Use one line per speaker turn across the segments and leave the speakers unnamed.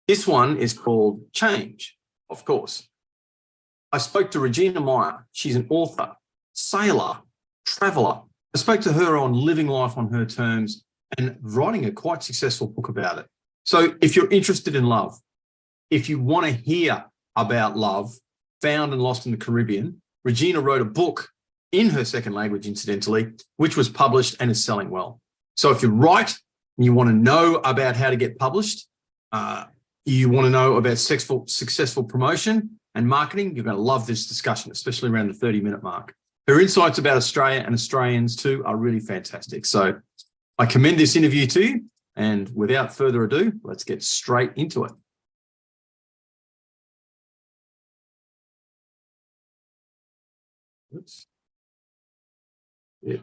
This one is called Change, of course. I spoke to Regina Meyer. She's an author, sailor, traveller. I spoke to her on living life on her terms and writing a quite successful book about it. So if you're interested in love, if you want to hear about love found and lost in the Caribbean, Regina wrote a book in her second language, incidentally, which was published and is selling well. So if you're right and you want to know about how to get published, you want to know about successful promotion and marketing, you're going to love this discussion, especially around the 30-minute mark. Her insights about Australia and Australians too are really fantastic. So I commend this interview to you. And without further ado, let's get straight into it. Oops. Yeah.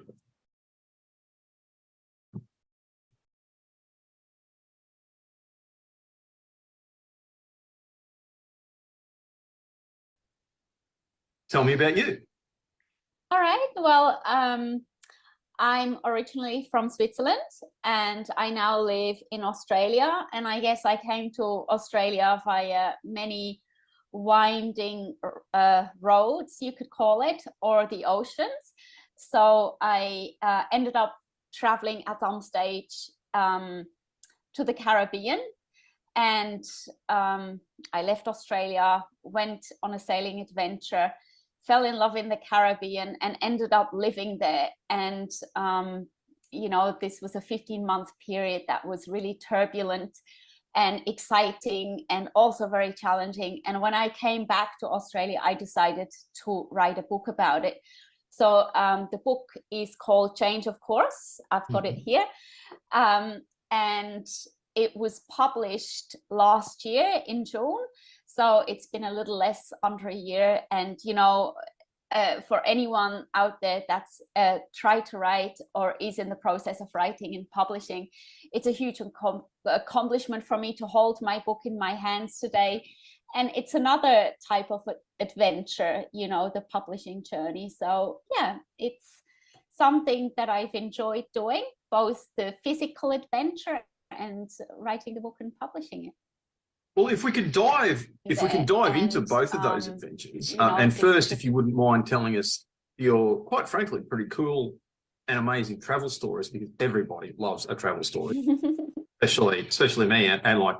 Tell me about you.
All right. Well, I'm originally from Switzerland and I now live in Australia. And I guess I came to Australia via many winding roads, you could call it, or the oceans. So I ended up traveling at some stage to the Caribbean. And I left Australia, went on a sailing adventure, fell in love in the Caribbean and ended up living there. And, you know, this was a 15-month period that was really turbulent and exciting and also very challenging. And when I came back to Australia, I decided to write a book about it. So the book is called Change, of course. I've got it here. And it was published last year in June. So it's been a little less under a year. And, you know, for anyone out there that's tried to write or is in the process of writing and publishing, it's a huge accomplishment for me to hold my book in my hands today. And it's another type of adventure, you know, the publishing journey. So yeah, it's something that I've enjoyed doing, both the physical adventure and writing the book and publishing it.
Well, if we can dive into both of those adventures, and first, if you wouldn't mind telling us your, quite frankly, pretty cool and amazing travel stories, because everybody loves a travel story, especially me. And like,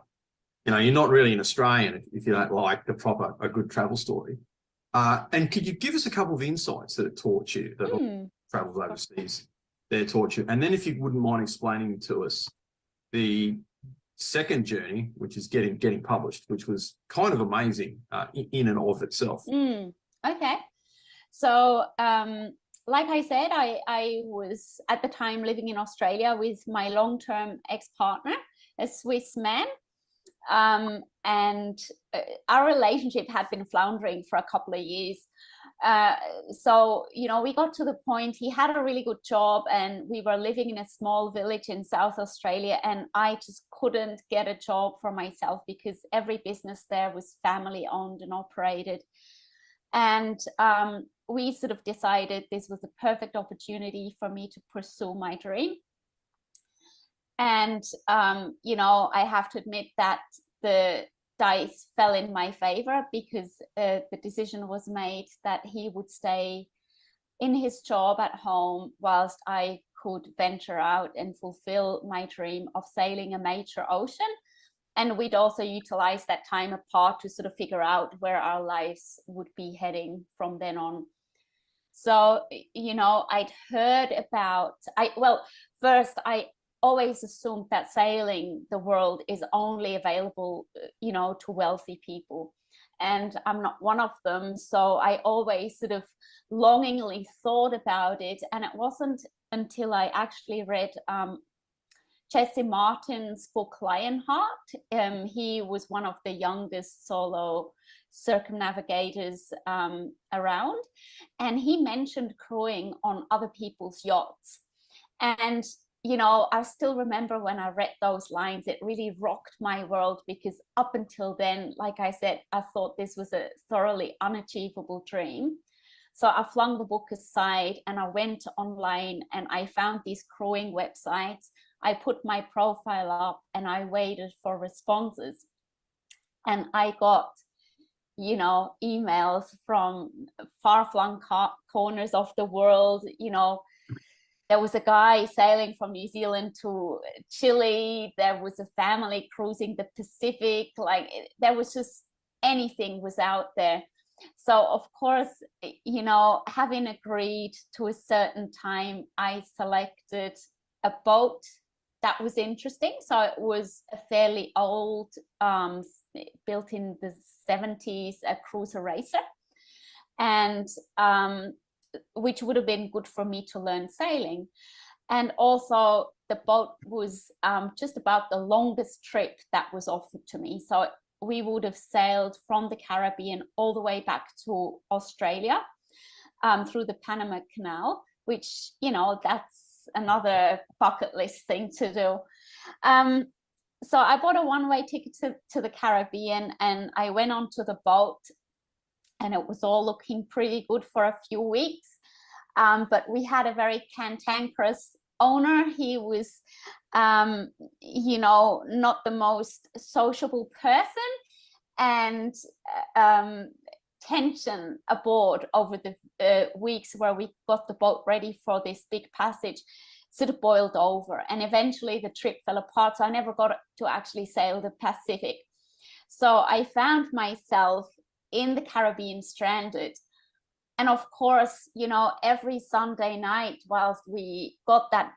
you know, you're not really an Australian if you don't like a good travel story. And could you give us a couple of insights that it taught you, that travels overseas, that taught you? And then if you wouldn't mind explaining to us the second journey, which is getting published, which was kind of amazing in and of itself.
Okay. So like I said, I was at the time living in Australia with my long-term ex-partner, a Swiss man. And our relationship had been floundering for a couple of years. So, you know, we got to the point, he had a really good job and we were living in a small village in South Australia, and I just couldn't get a job for myself because every business there was family owned and operated. And we sort of decided this was the perfect opportunity for me to pursue my dream. And, you know, I have to admit that the dice fell in my favor because the decision was made that he would stay in his job at home whilst I could venture out and fulfill my dream of sailing a major ocean. And we'd also utilize that time apart to sort of figure out where our lives would be heading from then on. So, you know, I'd heard about, first I always assumed that sailing the world is only available, you know, to wealthy people. And I'm not one of them. So I always sort of longingly thought about it. And it wasn't until I actually read Jesse Martin's book, Lionheart. He was one of the youngest solo circumnavigators around. And he mentioned crewing on other people's yachts. And you know, I still remember when I read those lines, it really rocked my world, because up until then, like I said, I thought this was a thoroughly unachievable dream. So I flung the book aside and I went online and I found these crewing websites. I put my profile up and I waited for responses. And I got, you know, emails from far-flung corners of the world. You know, there was a guy sailing from New Zealand to Chile. There was a family cruising the Pacific. Like, there was just, anything was out there. So of course, you know, having agreed to a certain time, I selected a boat that was interesting. So it was a fairly old, built in the 70s, a cruiser racer, and which would have been good for me to learn sailing. And also the boat was just about the longest trip that was offered to me. So we would have sailed from the Caribbean all the way back to Australia, through the Panama Canal, which, you know, that's another bucket list thing to do. So I bought a one-way ticket to the Caribbean, and I went onto the boat, and it was all looking pretty good for a few weeks. But we had a very cantankerous owner. He was, you know, not the most sociable person, and tension aboard over the weeks where we got the boat ready for this big passage sort of boiled over, and eventually the trip fell apart. So I never got to actually sail the Pacific. So I found myself in the Caribbean stranded. And of course, you know, every Sunday night, whilst we got that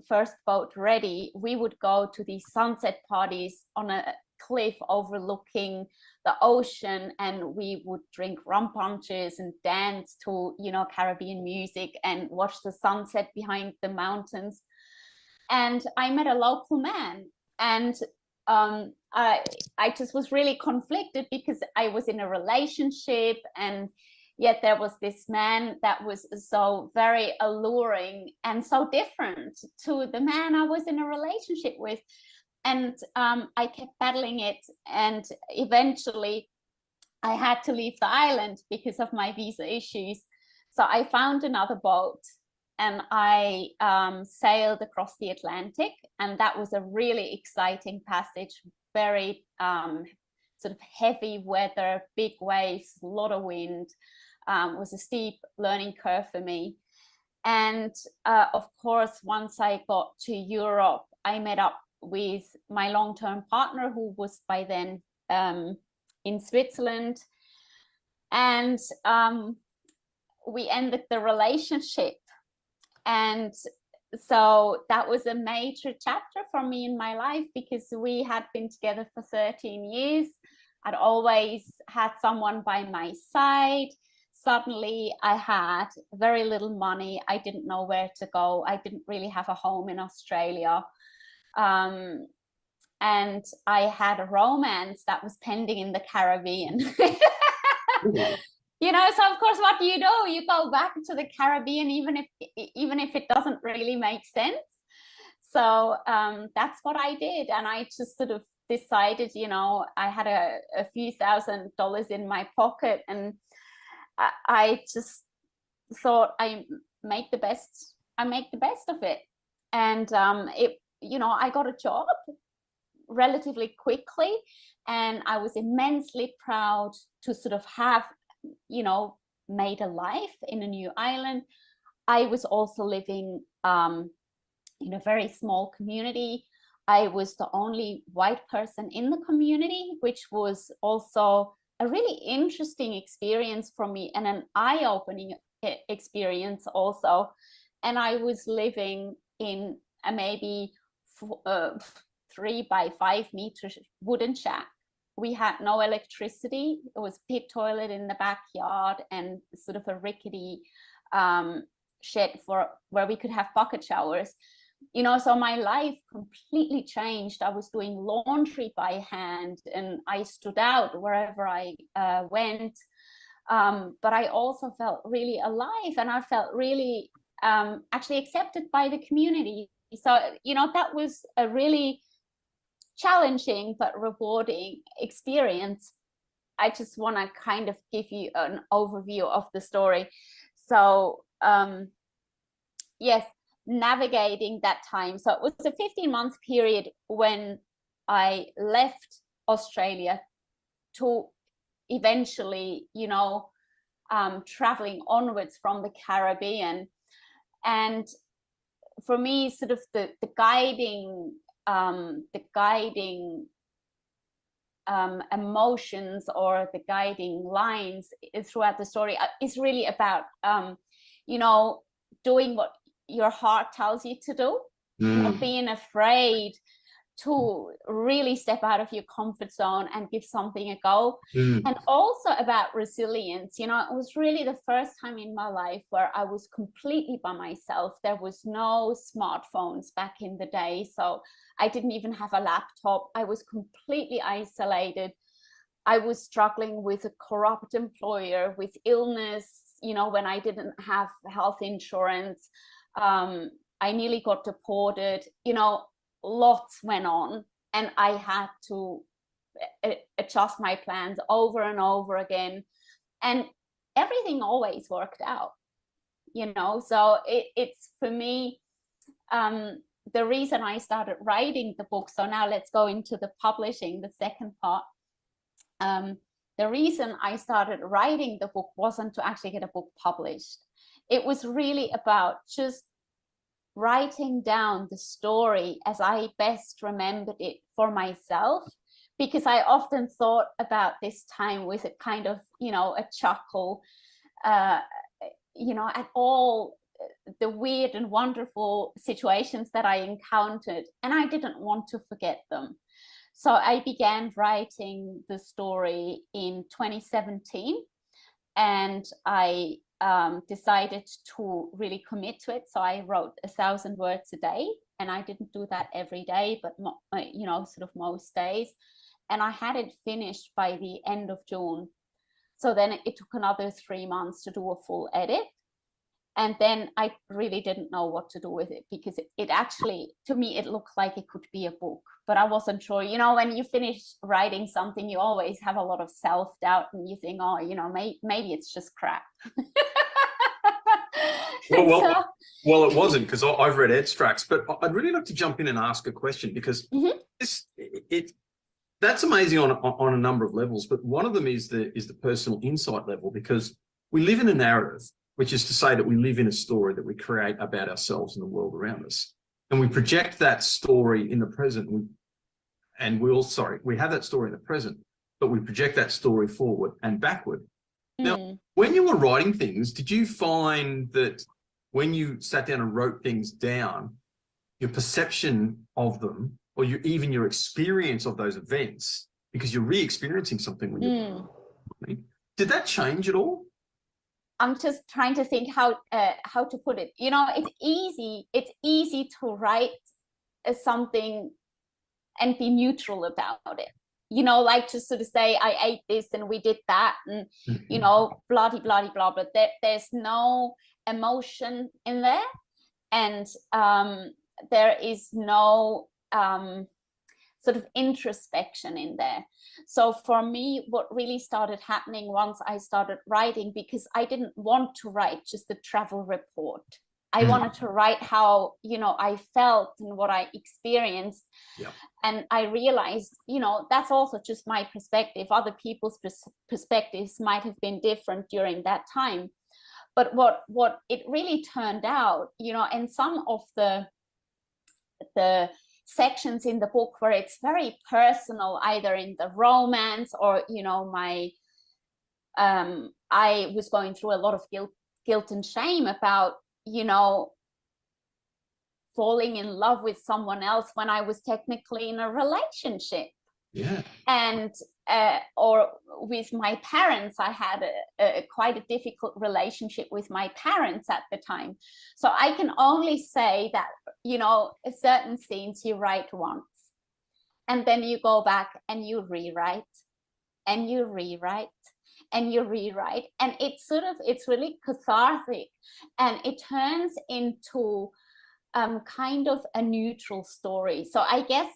first boat ready, we would go to these sunset parties on a cliff overlooking the ocean, and we would drink rum punches and dance to, you know, Caribbean music and watch the sunset behind the mountains. And I met a local man, and I just was really conflicted, because I was in a relationship, and yet there was this man that was so very alluring and so different to the man I was in a relationship with. And I kept battling it, and eventually I had to leave the island because of my visa issues. So I found another boat, and I sailed across the Atlantic, and that was a really exciting passage. Very sort of heavy weather, big waves, a lot of wind. Was a steep learning curve for me. And of course, once I got to Europe, I met up with my long-term partner, who was by then in Switzerland, and we ended the relationship. And so that was a major chapter for me in my life, because we had been together for 13 years. I'd always had someone by my side. Suddenly I had very little money. I didn't know where to go. I didn't really have a home in Australia. And I had a romance that was pending in the Caribbean. You know, so of course, what do? You go back to the Caribbean, even if it doesn't really make sense. So that's what I did. And I just sort of decided, you know, I had a few $1,000s in my pocket, and I just thought I make the best of it. And you know, I got a job relatively quickly, and I was immensely proud to sort of have, you know, made a life in a new island. I was also living in a very small community. I was the only white person in the community, which was also a really interesting experience for me, and an eye-opening experience also. And I was living in a maybe 3 by 5 meter wooden shack. We had no electricity. It was a pit toilet in the backyard, and sort of a rickety shed where we could have bucket showers. You know, so my life completely changed. I was doing laundry by hand, and I stood out wherever I went. But I also felt really alive, and I felt really actually accepted by the community. So, you know, that was a really challenging but rewarding experience. I just want to kind of give you an overview of the story. So, yes, navigating that time. So it was a 15-month period when I left Australia to eventually, you know, traveling onwards from the Caribbean. And for me, sort of the guiding emotions or the guiding lines throughout the story is really about, you know, doing what your heart tells you to do, not being afraid to really step out of your comfort zone and give something a go. And also about resilience. You know, it was really the first time in my life where I was completely by myself. There was no smartphones back in the day, so I didn't even have a laptop. I was completely isolated. I was struggling with a corrupt employer, with illness, you know, when I didn't have health insurance. I nearly got deported, you know, lots went on, and I had to adjust my plans over and over again, and everything always worked out, you know. So it's for me, the reason I started writing the book. So now let's go into the publishing, the second part. The reason I started writing the book wasn't to actually get a book published. It was really about just writing down the story as I best remembered it for myself, because I often thought about this time with a kind of, you know, a chuckle, you know, at all the weird and wonderful situations that I encountered, and I didn't want to forget them. So I began writing the story in 2017, and I decided to really commit to it. So I wrote 1,000 words a day, and I didn't do that every day, but you know, sort of most days. And I had it finished by the end of June. So then it took another 3 months to do a full edit. And then I really didn't know what to do with it, because it actually, to me, it looked like it could be a book, but I wasn't sure. You know, when you finish writing something, you always have a lot of self-doubt, and you think, oh, you know, maybe it's just crap.
Well, it wasn't, because I've read extracts, but I'd really like to jump in and ask a question, because that's amazing on a number of levels. But one of them is the personal insight level, because we live in a narrative, which is to say that we live in a story that we create about ourselves and the world around us. And we project that story in the present. We have that story in the present, but we project that story forward and backward. Now, when you were writing things, did you find that when you sat down and wrote things down, your perception of them, or even your experience of those events, because you're re-experiencing something when you're did that change at all?
I'm just trying to think how to put it. You know, it's easy to write something and be neutral about it. You know, like to sort of say, I ate this and we did that, and you know, blah blah blah blah. But there's no emotion in there, and there is no sort of introspection in there. So for me, what really started happening once I started writing, because I didn't want to write just the travel report. I wanted to write how, you know, I felt and what I experienced.
Yeah.
And I realized, you know, that's also just my perspective. Other people's perspectives might have been different during that time. But what it really turned out, you know, and some of the sections in the book where it's very personal, either in the romance or, you know, I was going through a lot of guilt and shame about, you know, falling in love with someone else when I was technically in a relationship.
Yeah.
And or with my parents, I had quite a difficult relationship with my parents at the time. So I can only say that, you know, certain scenes you write once, and then you go back and you rewrite, and you rewrite, and you rewrite, and it's really cathartic, and it turns into kind of a neutral story. So I guess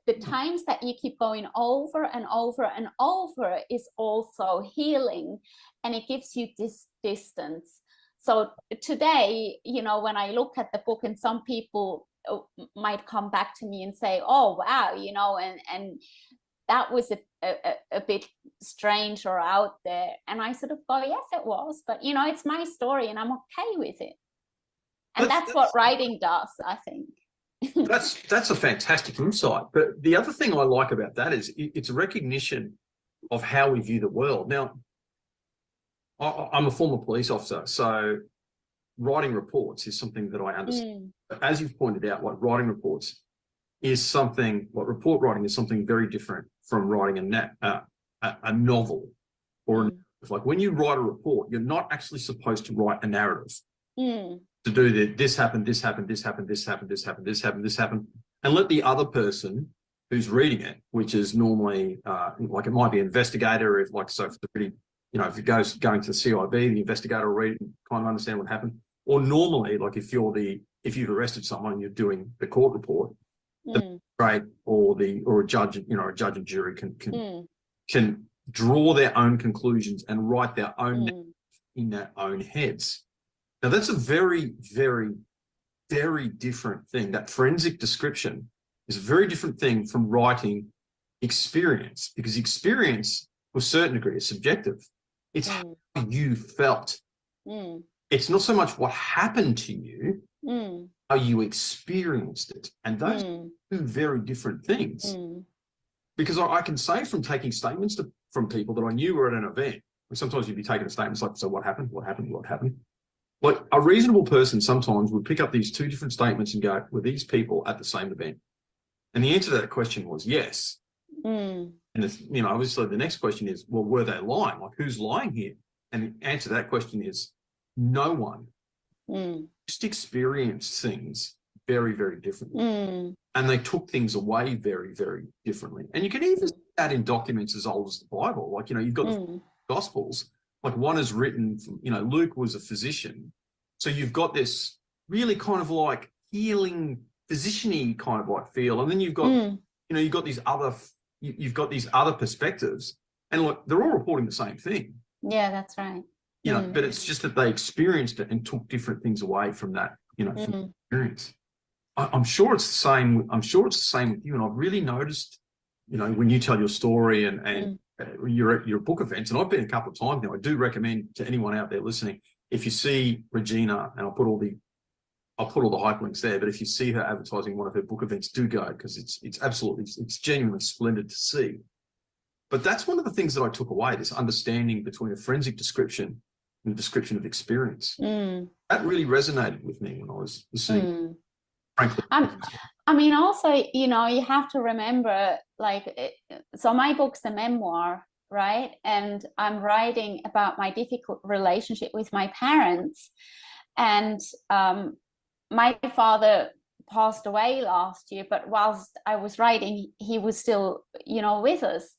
the times that you keep going over and over and over is also healing, and it gives you this distance. So today, you know, when I look at the book, and some people might come back to me and say, oh wow, you know, and that was a bit strange or out there. And I sort of go, yes, it was, but you know, it's my story and I'm okay with it. And that's what writing does, I think.
That's a fantastic insight. But the other thing I like about that is it's a recognition of how we view the world. Now, I'm a former police officer, so writing reports is something that I understand. As you've pointed out, like writing reports is something, what report writing is something very different from writing a novel or like when you write a report, you're not actually supposed to write a narrative. To do that, this happened, this happened, this happened, this happened, this happened, this happened, this happened, and let the other person who's reading it, which is normally like it might be an investigator, if like so, if the really, you know, if it goes going to the CIB, the investigator will read it and kind of understand what happened. Or normally, like if you've arrested someone and you're doing the court report, the magistrate or a judge, you know, a judge and jury can draw their own conclusions and write their own in their own heads. Now that's a very, very, very different thing. That forensic description is a very different thing from writing experience, because experience, to a certain degree, is subjective. It's how you felt. It's not so much what happened to you, how you experienced it. And those are two very different things. Because I can say from taking statements from people that I knew were at an event, sometimes you'd be taking a statement like, so what happened? What happened? What happened? Like a reasonable person sometimes would pick up these two different statements and go, were these people at the same event? And the answer to that question was yes. And it's, you know, obviously the next question is, well, were they lying? Like who's lying here? And the answer to that question is no one. Just experienced things very, very differently. And they took things away very, very differently. And you can even see that in documents as old as the Bible. Like, you know, you've got the Gospels. Like one is written from, you know, Luke was a physician. So you've got this really kind of like healing, physician-y kind of like feel. And then you've got, you know, you've got these other perspectives. And look, they're all reporting the same thing.
Yeah, that's right.
You know, but it's just that they experienced it and took different things away from that, you know, from the experience. I'm sure it's the same. I'm sure it's the same with you. And I've really noticed, you know, when you tell your story and you're at your book events, and I've been a couple of times now. I do recommend to anyone out there listening, if you see Regina, and I'll put all the hyperlinks there, but if you see her advertising one of her book events, do go, because it's genuinely splendid to see. But that's one of the things that I took away, this understanding between a forensic description and a description of experience. That really resonated with me when I was listening. Frankly.
I mean, also, you know, you have to remember, like, so my book's a memoir, right? And I'm writing about my difficult relationship with my parents. And my father passed away last year, but whilst I was writing, he was still, you know, with us.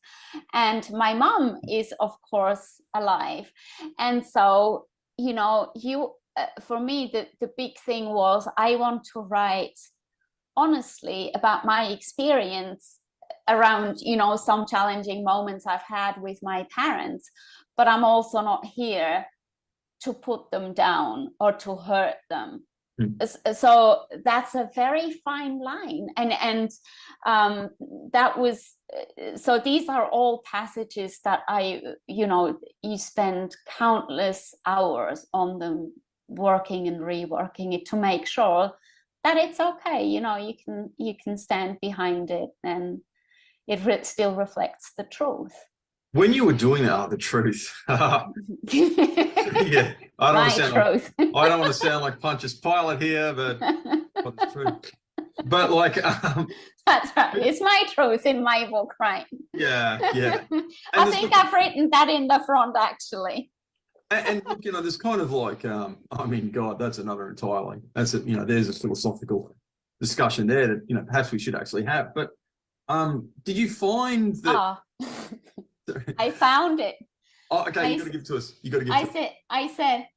And my mom is, of course, alive. And so, you know, for me, the big thing was I want to write honestly about my experience around, you know, some challenging moments I've had with my parents, but I'm also not here to put them down or to hurt them. So that's a very fine line. And that was, so these are all passages that you know, you spend countless hours on them, working and reworking it to make sure that it's okay. You know, you can stand behind it and it still reflects the truth. When you were doing that, the truth.
Yeah, I don't want to sound like Pontius Pilate here, but the truth. But like,
that's right. It's my truth in my book, right?
Yeah.
I think I've written that in the front, actually.
And look, you know, there's kind of like, I mean, God, that's another entirely. That's it. You know, there's a philosophical discussion there that, you know, perhaps we should actually have. But did you find that?
I found it.
Oh, okay. You got to give it to us. You got to give it to us.
I said,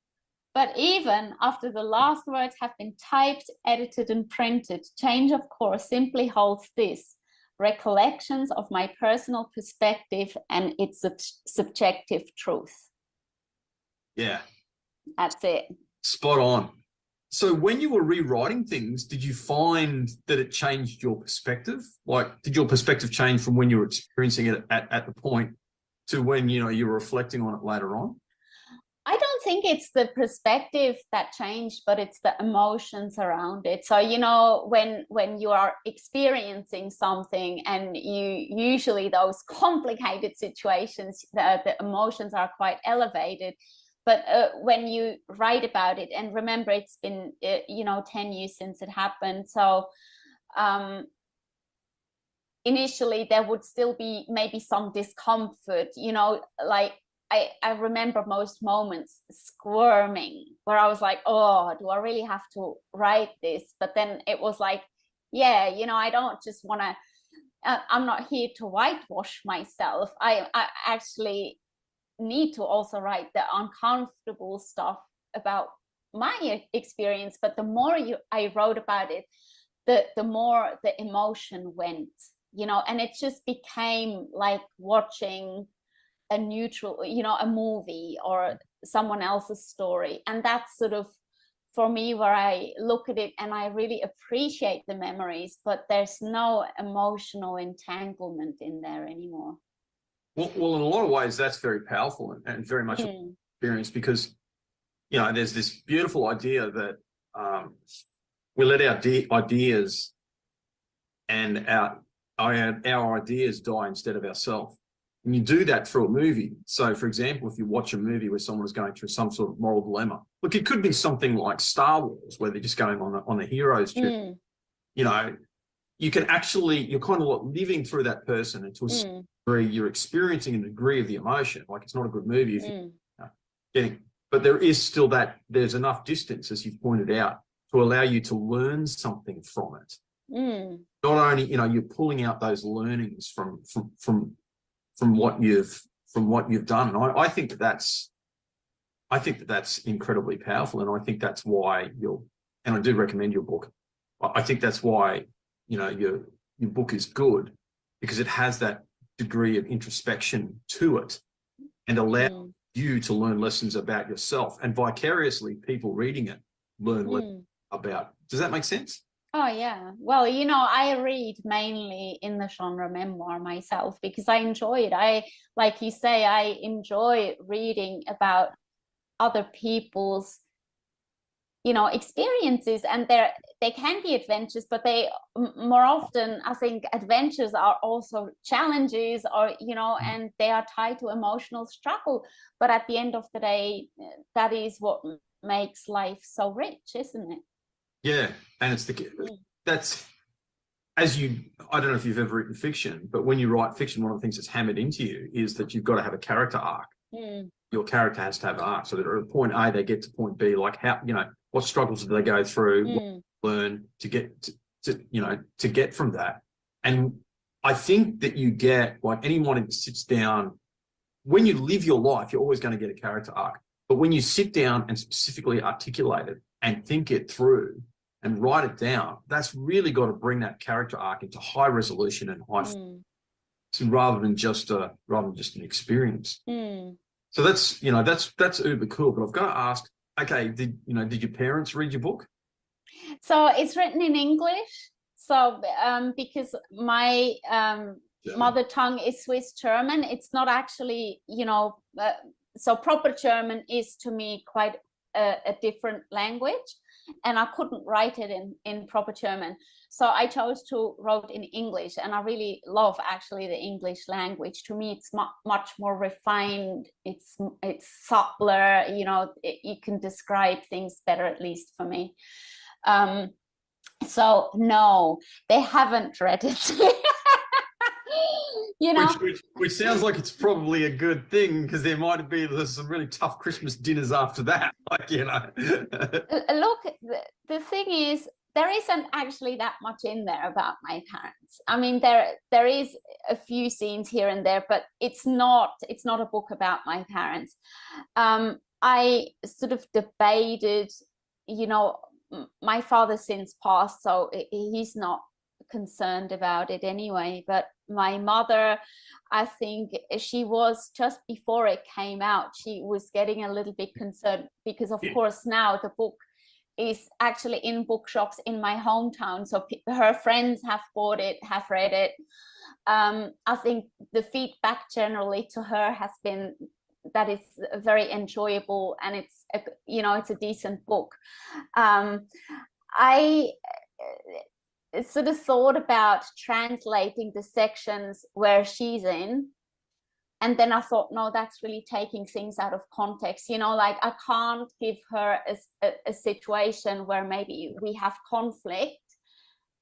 but even after the last words have been typed, edited, and printed, change of course simply holds this: recollections of my personal perspective and its subjective truth.
Yeah.
That's it.
Spot on. So when you were rewriting things, did you find that it changed your perspective? Like, did your perspective change from when you were experiencing it at the point to when, you know, you're reflecting on it later on?
I don't think it's the perspective that changed, but it's the emotions around it. So, you know, when you are experiencing something, and you usually those complicated situations, the emotions are quite elevated. But when you write about it, and remember, it's been, you know, 10 years since it happened. So initially there would still be maybe some discomfort, you know, like I remember most moments squirming, where I was like, oh, do I really have to write this? But then it was like, yeah, you know, I don't just want to, I'm not here to whitewash myself. I actually need to also write the uncomfortable stuff about my experience. But the more I wrote about it, the more the emotion went, you know, and it just became like watching a neutral, you know, a movie or someone else's story. And that's sort of, for me, where I look at it and I really appreciate the memories, but there's no emotional entanglement in there anymore.
Well, in a lot of ways, that's very powerful and very much experience, because, you know, there's this beautiful idea that we let our ideas and our ideas die instead of ourselves. And you do that through a movie. So, for example, if you watch a movie where someone is going through some sort of moral dilemma, look, it could be something like Star Wars, where they're just going on a hero's journey. You know, you can actually, you're kind of like living through that person, and to a degree, you're experiencing a degree of the emotion. Like, it's not a good movie if you're getting, but there is still that, there's enough distance, as you've pointed out, to allow you to learn something from it. Not only, you know, you're pulling out those learnings from what you've done. And I think that's incredibly powerful. And I think that's why and I do recommend your book. I think that's why, you know, your book is good, because it has that degree of introspection to it, and allow you to learn lessons about yourself, and vicariously people reading it learn about. Does that make sense?
Oh, yeah. Well, you know, I read mainly in the genre memoir myself, because I enjoy it. Like you say, I enjoy reading about other people's, you know, experiences, and they can be adventures, but they more often, I think, adventures are also challenges, or, you know, and they are tied to emotional struggle. But at the end of the day, that is what makes life so rich, isn't it?
Yeah, and that's, as you, I don't know if you've ever written fiction, but when you write fiction, one of the things that's hammered into you is that you've got to have a character arc. Your character has to have an arc, so that at point A they get to point B. Like, how, you know, what struggles do they go through, what learn to get to you know, to get from that. And I think that you get, like, anyone who sits down, when you live your life, you're always going to get a character arc. But when you sit down and specifically articulate it and think it through and write it down, that's really got to bring that character arc into high resolution and high, so rather than just an experience. So that's, you know, that's uber cool. But I've got to ask, okay, did your parents read your book?
So it's written in English. So because my mother tongue is Swiss German, it's not actually, you know, so proper German is to me quite a different language, and I couldn't write it in proper German. So I chose to write in English, and I really love actually the English language. To me, it's much more refined. It's subtler, you know, you can describe things better, at least for me. So no, they haven't read it. You know,
which sounds like it's probably a good thing, because there might be some really tough Christmas dinners after that. Like, you know.
Look, the thing is, there isn't actually that much in there about my parents. I mean, there is a few scenes here and there, but it's not a book about my parents. I sort of debated, you know, my father since passed, so he's not concerned about it anyway. But my mother, I think she was, just before it came out, she was getting a little bit concerned, because of course now the book is actually in bookshops in my hometown. So her friends have bought it, have read it. I think the feedback generally to her has been that it's very enjoyable, and it's it's a decent book. I sort of thought about translating the sections where she's in, and then I thought, no, that's really taking things out of context. Like I can't give her a situation where maybe we have conflict,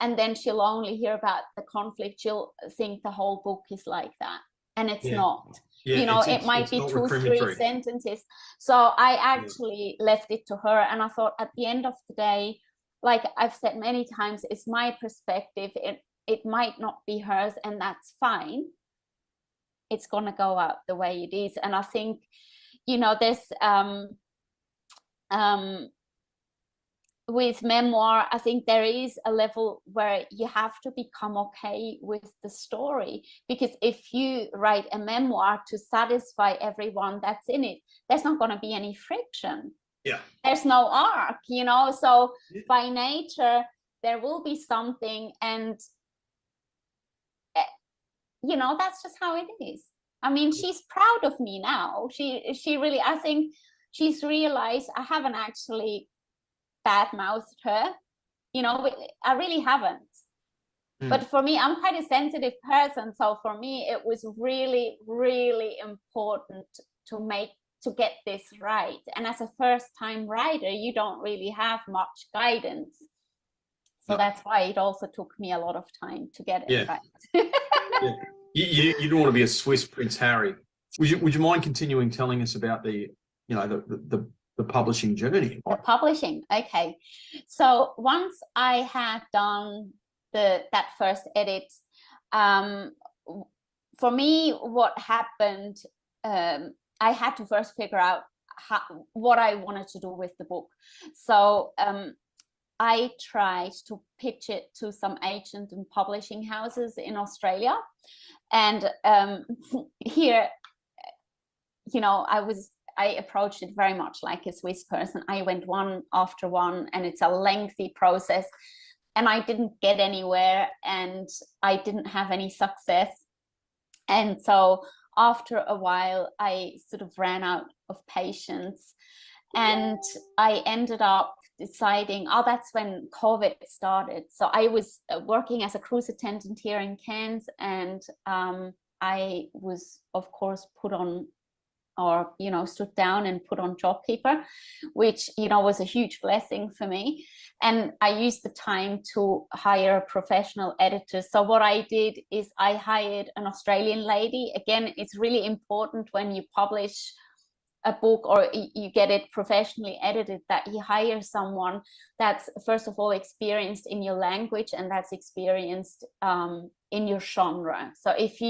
and then she'll only hear about the conflict. She'll think the whole book is like that, and it's not.
Yeah,
it might be 2-3 sentences. So I actually left it to her, and I thought at the end of the day, like I've said many times, it's my perspective. It might not be hers, and that's fine. It's gonna go out the way it is. And I think, there's with memoir, I think there is a level where you have to become okay with the story, because if you write a memoir to satisfy everyone that's in it, there's not going to be any friction.
Yeah,
there's no arc, so by nature there will be something, and that's just how it is. I mean, she's proud of me now. She really, I think she's realized I haven't actually bad-mouthed her. I really haven't. But for me, I'm quite a sensitive person, so for me it was really, really important to get this right. And as a first-time writer, you don't really have much guidance, so that's why it also took me a lot of time to get it right.
You don't want to be a Swiss Prince Harry. Would you mind continuing telling us about the publishing journey?
The publishing, okay. So once I had done that first edit, for me, what happened, I had to first figure out what I wanted to do with the book. So I tried to pitch it to some agent and publishing houses in Australia, and here, I approached it very much like a Swiss person. I went one after one, and it's a lengthy process, and I didn't get anywhere, and I didn't have any success. And so after a while, I sort of ran out of patience, and I ended up deciding, that's when COVID started. So I was working as a cruise attendant here in Cairns, and I was, of course, put on, or stood down and put on JobKeeper, which was a huge blessing for me. And I used the time to hire a professional editor. So what I did is I hired an Australian lady. Again, it's really important when you publish a book or you get it professionally edited, that you hire someone that's first of all experienced in your language, and that's experienced in your genre. So if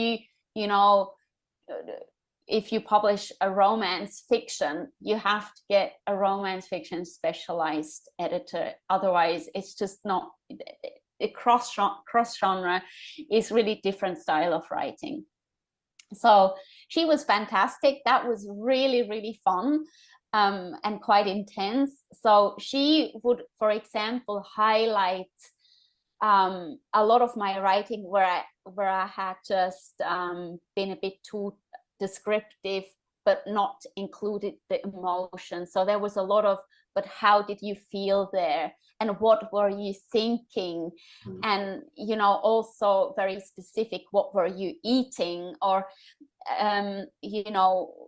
you publish a romance fiction, you have to get a romance fiction specialized editor. Otherwise, it's just not, a cross genre is really different style of writing. So she was fantastic. That was really, really fun and quite intense. So she would, for example, highlight a lot of my writing where I had just been a bit too descriptive, but not included the emotion. So there was a lot of, but how did you feel there, and what were you thinking? And also very specific, what were you eating, or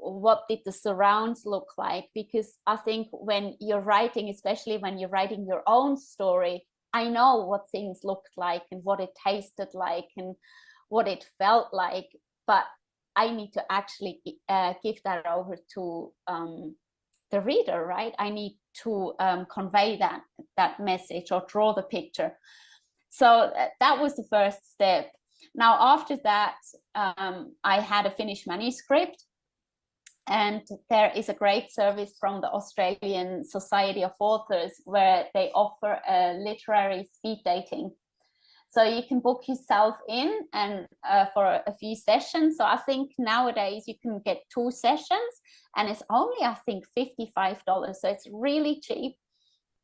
what did the surrounds look like? Because I think when you're writing, especially when you're writing your own story, I know what things looked like and what it tasted like and what it felt like, but I need to actually give that over to the reader, right? I need to convey that message or draw the picture. So that was the first step. Now, after that, I had a finished manuscript, and there is a great service from the Australian Society of Authors where they offer a literary speed dating. So you can book yourself in and for a few sessions. So I think nowadays you can get 2 sessions, and it's only, I think, $55. So it's really cheap.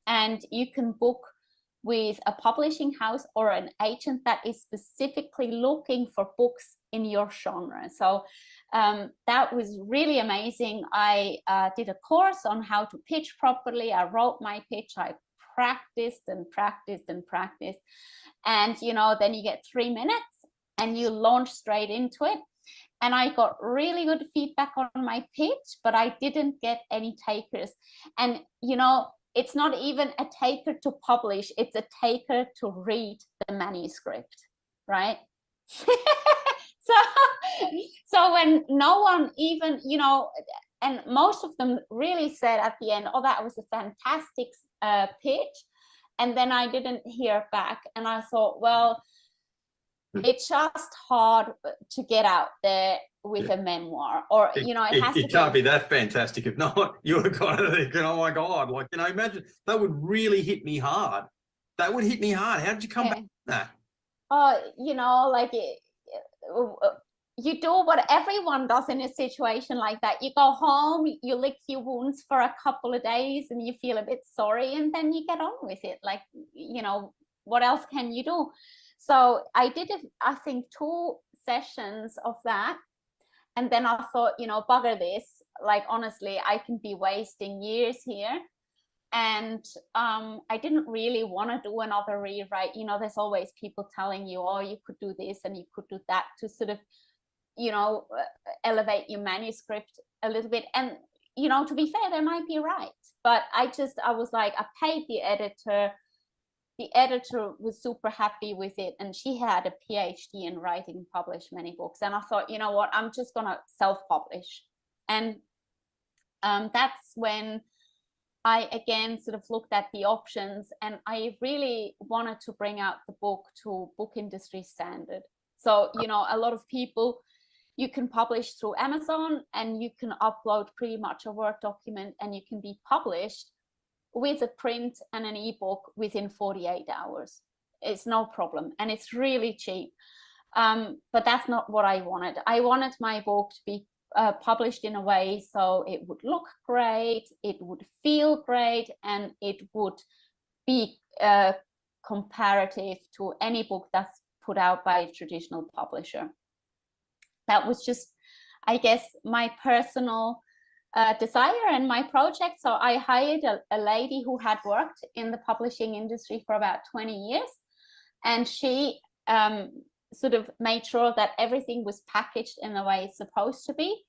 and you can book with a publishing house or an agent that is specifically looking for books in your genre. So that was really amazing. I did a course on how to pitch properly. I wrote my pitch. I practiced and practiced and practiced. And, you know, then you get 3 minutes and you launch straight into it. And I got really good feedback on my pitch, but I didn't get any takers. And, you know, it's not even a taker to publish, it's a taker to read the manuscript, right? So when no one even, you know, and most of them really said at the end, oh, that was a fantastic pitch. And then I didn't hear back. And I thought, well, it's just hard to get out there with a memoir, or you know,
it can't be that fantastic. If not, you're kind of thinking, oh my god, like, you know, imagine that would really hit me hard. That would hit me hard. How did you come back from that?
Oh, you know, like you do what everyone does in a situation like that. You go home, you lick your wounds for a couple of days, and you feel a bit sorry, and then you get on with it. Like, you know, what else can you do? So I did, I think, 2 sessions of that. And then I thought, you know, bugger this. Like, honestly, I can be wasting years here. And I didn't really want to do another rewrite. You know, there's always people telling you, oh, you could do this and you could do that to sort of, you know, elevate your manuscript a little bit. And, you know, to be fair, they might be right. But I was like, I paid the editor. The editor was super happy with it, and she had a PhD in writing and published many books. And I thought, you know what, I'm just gonna self-publish. And that's when I again sort of looked at the options, and I really wanted to bring out the book to book industry standard. So, you know, a lot of people, you can publish through Amazon and you can upload pretty much a Word document and you can be published with a print and an ebook within 48 hours. It's no problem, and it's really cheap. But that's not what I wanted. I wanted my book to be published in a way so it would look great, it would feel great, and it would be comparative to any book that's put out by a traditional publisher. That was just, I guess, my personal desire and my project. So I hired a lady who had worked in the publishing industry for about 20 years, and she sort of made sure that everything was packaged in the way it's supposed to be.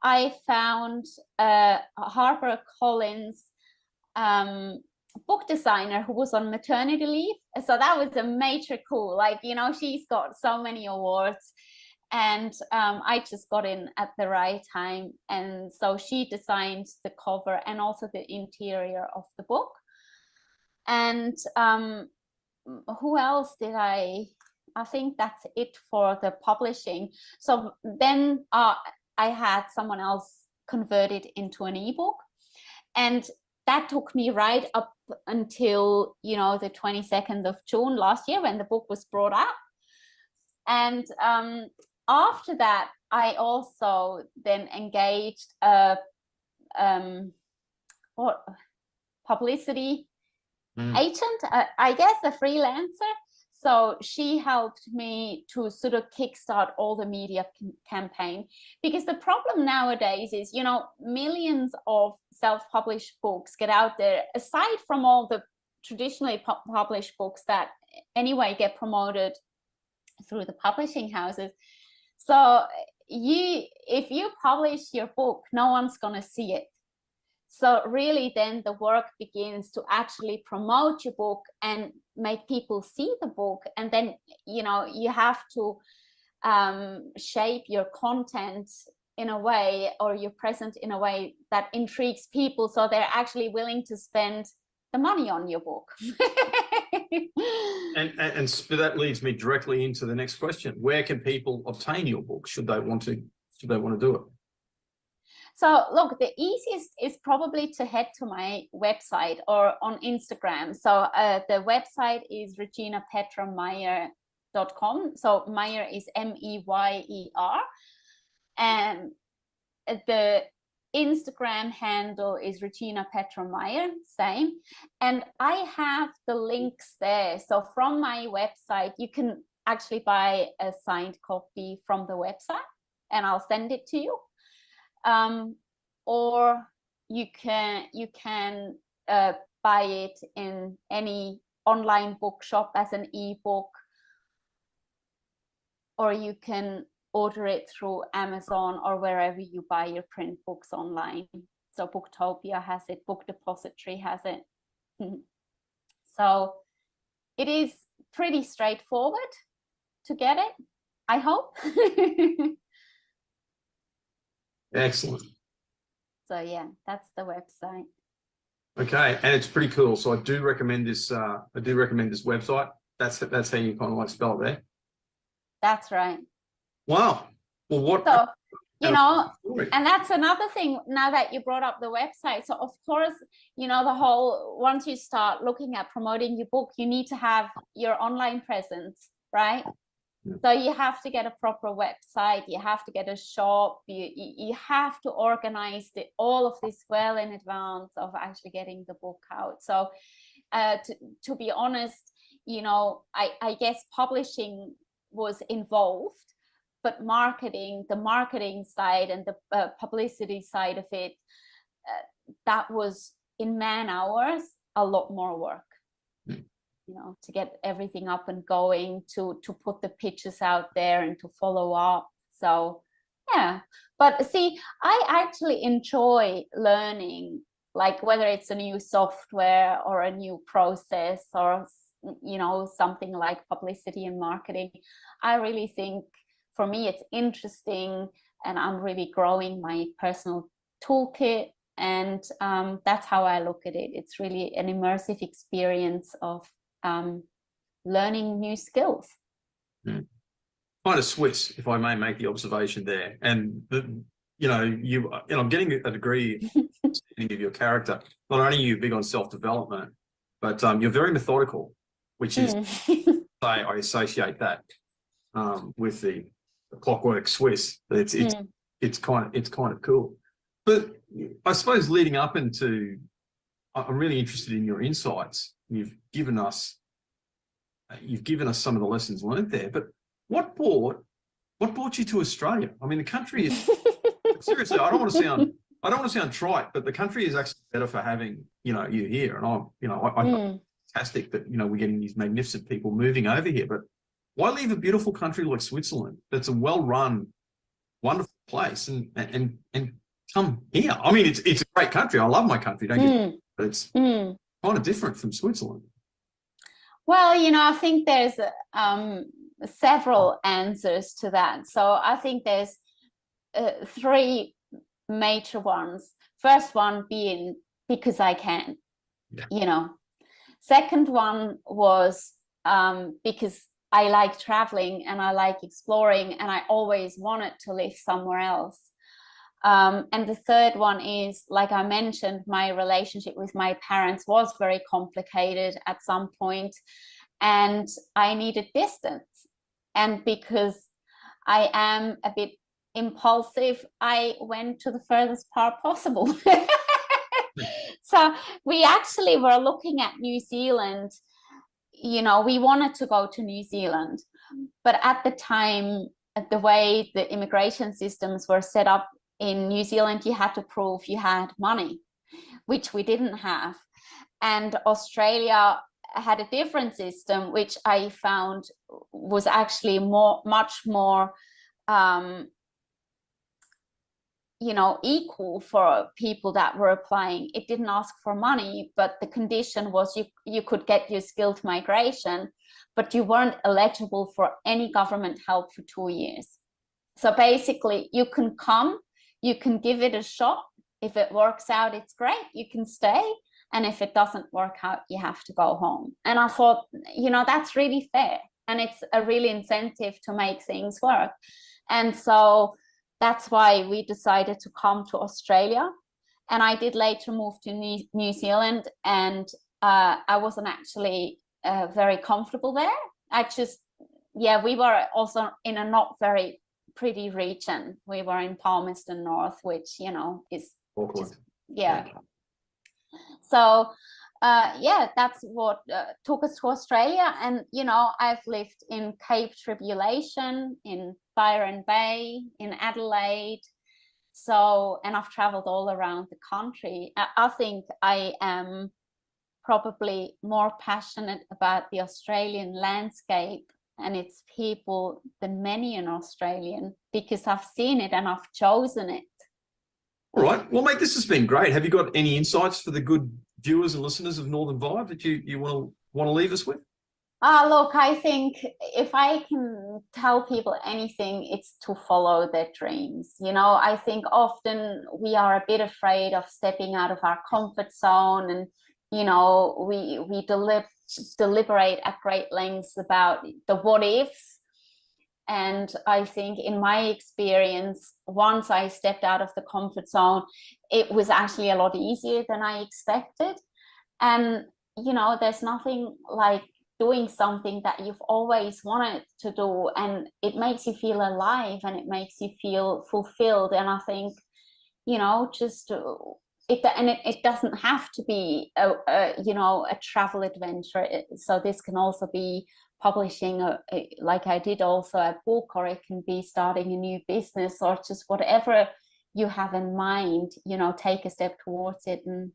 I found HarperCollins book designer who was on maternity leave, so that was a major coup. Like, you know, she's got so many awards. And I just got in at the right time. And so she designed the cover and also the interior of the book. And who else did I think that's it for the publishing. So then I had someone else convert it into an ebook. And that took me right up until, you know, the 22nd of June last year when the book was brought out. And after that, I also then engaged a publicity agent, I guess a freelancer. So she helped me to sort of kickstart all the media campaign, because the problem nowadays is, you know, millions of self-published books get out there, aside from all the traditionally published books that anyway get promoted through the publishing houses. So if you publish your book, no one's going to see it. So really then the work begins to actually promote your book and make people see the book. And then, you know, you have to shape your content in a way, or you're present in a way that intrigues people, so they're actually willing to spend the money on your book.
and that leads me directly into the next question. Where can people obtain your book should they want to do it?
So look, the easiest is probably to head to my website or on Instagram. So the website is reginapetrameyer.com. So Meyer is Meyer. And the Instagram handle is Regina Meyer, same. And I have the links there. So from my website, you can actually buy a signed copy from the website, and I'll send it to you. Or you can buy it in any online bookshop as an ebook, or you can order it through Amazon or wherever you buy your print books online. So Booktopia has it, Book Depository has it. So it is pretty straightforward to get it, I hope.
Excellent.
So yeah, that's the website.
Okay, and it's pretty cool. So I do recommend this. I do recommend this website. That's how you kind of like spell it there.
That's right.
Wow. Well, what?
So, you know, and that's another thing now that you brought up the website. So of course, you know, the whole, once you start looking at promoting your book, you need to have your online presence, right? Yeah. So you have to get a proper website, you have to get a shop, you have to organize all of this well in advance of actually getting the book out. So to be honest, you know, I guess publishing was involved, but the marketing side and the publicity side of it, that was in man hours, a lot more work. You know, to get everything up and going, to put the pitches out there and to follow up. So yeah, but see, I actually enjoy learning, like whether it's a new software or a new process or, you know, something like publicity and marketing. I really think for me it's interesting, and I'm really growing my personal toolkit, and that's how I look at it. It's really an immersive experience of learning new skills.
Kind of Swiss, if I may make the observation there. And I'm getting a degree of your character. Not only are you big on self-development, but you're very methodical, which is I associate that with the clockwork Swiss. It's kind of cool. But I suppose leading up into, I'm really interested in your insights. You've given us some of the lessons learned there, but what brought you to Australia? I mean, the country is seriously, I don't want to sound trite, but the country is actually better for having, you know, you here. And I think it's fantastic that, you know, we're getting these magnificent people moving over here, but why leave a beautiful country like Switzerland that's a well-run, wonderful place and come here? I mean, it's a great country. I love my country, don't get me, but it's kind of different from Switzerland.
Well, you know, I think there's several answers to that. So I think there's three major ones. First one being because I can, you know. Second one was because I like traveling and I like exploring, and I always wanted to live somewhere else. And the third one is, like I mentioned, my relationship with my parents was very complicated at some point, and I needed distance. And because I am a bit impulsive, I went to the furthest part possible. So we actually were looking at New Zealand. You know, we wanted to go to New Zealand, but at the time, the way the immigration systems were set up in New Zealand, you had to prove you had money, which we didn't have. And Australia had a different system, which I found was actually much more you know, equal for people that were applying. It didn't ask for money, but the condition was you could get your skilled migration, but you weren't eligible for any government help for 2 years. So basically, you can come, you can give it a shot. If it works out, it's great, you can stay. And if it doesn't work out, you have to go home. And I thought, you know, that's really fair. And it's a really incentive to make things work. And so that's why we decided to come to Australia. And I did later move to New Zealand, and I wasn't actually very comfortable there. We were also in a not very pretty region. We were in Palmerston North, which, you know, is
Auckland.
Yeah. So yeah, that's what took us to Australia. And I've lived in Cape Tribulation, in Byron Bay, in Adelaide. So, and I've traveled all around the country. I think I am probably more passionate about the Australian landscape and its people than many an Australian, because I've seen it and I've chosen it.
All right. Well, mate, this has been great. Have you got any insights for the good viewers and listeners of Northern Vibe that you want to leave us with?
Look, I think if I can tell people anything, it's to follow their dreams. I think often we are a bit afraid of stepping out of our comfort zone, and we deliberate at great lengths about the what ifs. And I think in my experience, once I stepped out of the comfort zone, it was actually a lot easier than I expected. And there's nothing like doing something that you've always wanted to do, and it makes you feel alive and it makes you feel fulfilled. And I think just it doesn't have to be a travel adventure. So this can also be publishing like I did also a book, or it can be starting a new business, or just whatever you have in mind. Take a step towards it and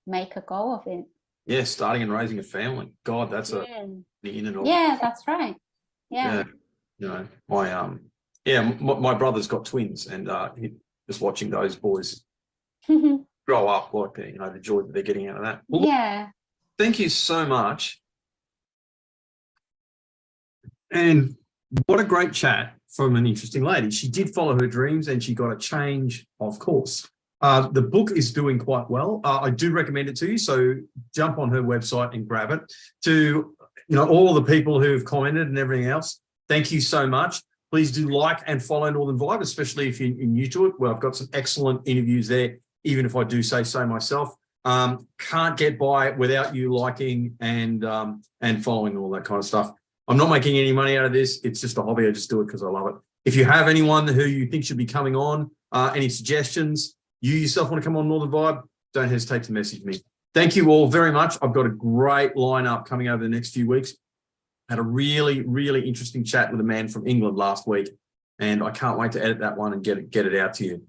make a go of it.
Yeah, starting and raising a family. God, that's the in and of.
Yeah, that's right. Yeah.
My brother's got twins, and just watching those boys grow up, like the joy that they're getting out of that. Well,
yeah.
Thank you so much. And what a great chat from an interesting lady. She did follow her dreams and she got a change of course. The book is doing quite well. I do recommend it to you. So jump on her website and grab it. To all the people who've commented and everything else, thank you so much. Please do like and follow Northern Vibe, especially if you're new to it. Well, I've got some excellent interviews there, even if I do say so myself. Can't get by without you liking and following and all that kind of stuff. I'm not making any money out of this. It's just a hobby. I just do it because I love it. If you have anyone who you think should be coming on, any suggestions, you yourself want to come on Northern Vibe, don't hesitate to message me. Thank you all very much. I've got a great lineup coming over the next few weeks. Had a really, really interesting chat with a man from England last week, and I can't wait to edit that one and get it out to you.